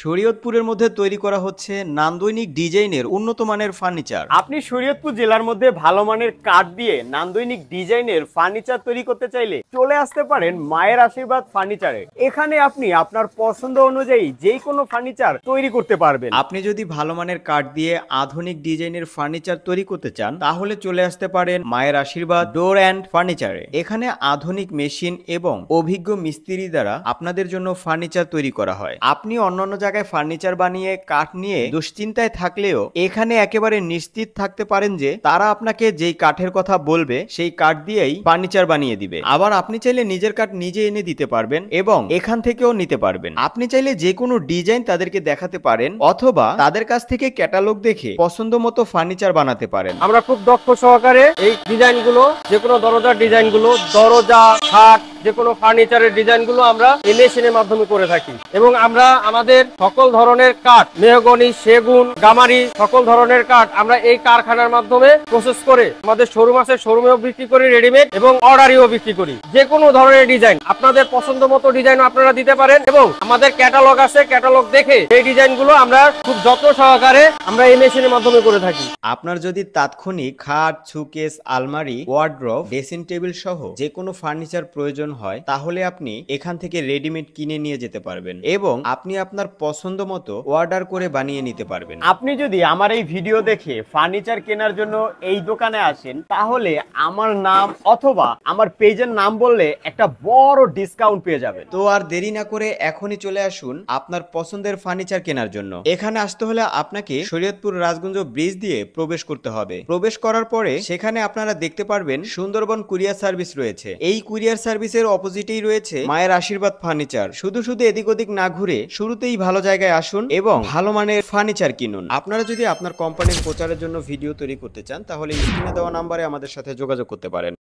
শরীয়তপুরের মধ্যে তৈরি করা হচ্ছে নান্দনিক ডিজাইনের উন্নত মানের ফার্নিচার। আপনি শরীয়তপুর জেলার মধ্যে ভালো মানের কাঠ দিয়ে নান্দনিক ডিজাইনের ফার্নিচার তৈরি করতে চাইলে চলে আসতে পারেন মায়ের আশীর্বাদ ফার্নিচারে। এখানে আপনি আপনার পছন্দ অনুযায়ী যে কোনো ফার্নিচার তৈরি করতে পারবেন। আপনি যদি ভালো মানের কাঠ দিয়ে আধুনিক ডিজাইনের ফার্নিচার তৈরি করতে চান তাহলে চলে আসতে পারেন মায়ের আশীর্বাদ ডোর অ্যান্ড ফার্নিচারে। এখানে আধুনিক মেশিন এবং অভিজ্ঞ মিস্ত্রি দ্বারা আপনাদের জন্য ফার্নিচার তৈরি করা হয়। আপনি অন্যান্য জায়গায় ফার্নিচার বানিয়ে কাঠ নিয়ে দুশ্চিন্তায় থাকলেও এখানে একেবারে নিশ্চিত থাকতে পারেন যে তারা আপনাকে যেই কাঠের কথা বলবে সেই কাঠ দিয়েই ফার্নিচার বানিয়ে দিবে। আবার আপনি চাইলে নিজের কাঠ নিজে এনে দিতে পারবেন এবং এখান থেকেও নিতে পারবেন। আপনি চাইলে যে কোনো ডিজাইন তাদেরকে দেখাতে পারেন অথবা তাদের কাছ থেকে ক্যাটালগ দেখে পছন্দ মতো ফার্নিচার বানাতে পারেন। আমরা খুব দক্ষ সহকারে এই ডিজাইনগুলো, যে কোনো দরজার ডিজাইনগুলো, দরজা, খাট, যে কোনো ফার্নিচারের ডিজাইনগুলো আমরা এই মেশিনের মাধ্যমে করে থাকি। এবং আমরা আমাদের সকল ধরনের কাঠ, মেহগনি, সেগুন, গামারি, সকল ধরনের কাঠ আমরা এই কারখানার মাধ্যমে প্রসেস করে আমাদের শোরুম আছে, শোরুমেও বিক্রি করি রেডিমেড এবং অর্ডারিও বিক্রি করি। যে কোনো ধরনের ডিজাইন আপনাদের পছন্দ মতো ডিজাইন আপনারা দিতে পারেন এবং আমাদের ক্যাটালগ আছে, ক্যাটালগ দেখে এই ডিজাইনগুলো আমরা খুব যত্ন সহকারে আমরা এই মেশিনের মাধ্যমে করে থাকি। আপনার যদি তাৎক্ষণিক খাট, শোকেস, আলমারি, ওয়ার্ড্রপ, ড্রেসিং টেবিল সহ যে কোনো ফার্নিচার প্রয়োজন হয় তাহলে আপনি এখান থেকে রেডিমেড কিনে নিয়ে যেতে পারবেন এবং আপনি আপনার পছন্দ মতো অর্ডার করে বানিয়ে নিতে পারবেন। আপনি যদি আমার এই ভিডিও দেখে ফার্নিচার কেনার জন্য এই দোকানে আসেন তাহলে আমার নাম অথবা আমার পেজের নাম বললে একটা বড় ডিসকাউন্ট পেয়ে যাবেন। তো আর দেরি না করে এখনই চলে আসুন আপনার পছন্দের ফার্নিচার কেনার জন্য। এখানে আসতে হলে আপনাকে শরীয়তপুর রাজগঞ্জ ব্রিজ দিয়ে প্রবেশ করতে হবে। প্রবেশ করার পরে সেখানে আপনারা দেখতে পারবেন সুন্দরবন কুরিয়ার সার্ভিস রয়েছে। এই কুরিয়ার সার্ভিসের অপোজিটেই রয়েছে মায়ের আশীর্বাদ ফার্নিচার। শুধু শুধু এদিক ওদিক না ঘুরে শুরুতেই ভালো জায়গায় আসুন এবং ভালো মানের ফার্নিচার কিনুন। আপনারা যদি আপনার কোম্পানির প্রচারের জন্য ভিডিও তৈরি করতে চান তাহলে স্ক্রিনে দেওয়া নাম্বারে আমাদের সাথে যোগাযোগ করতে পারেন।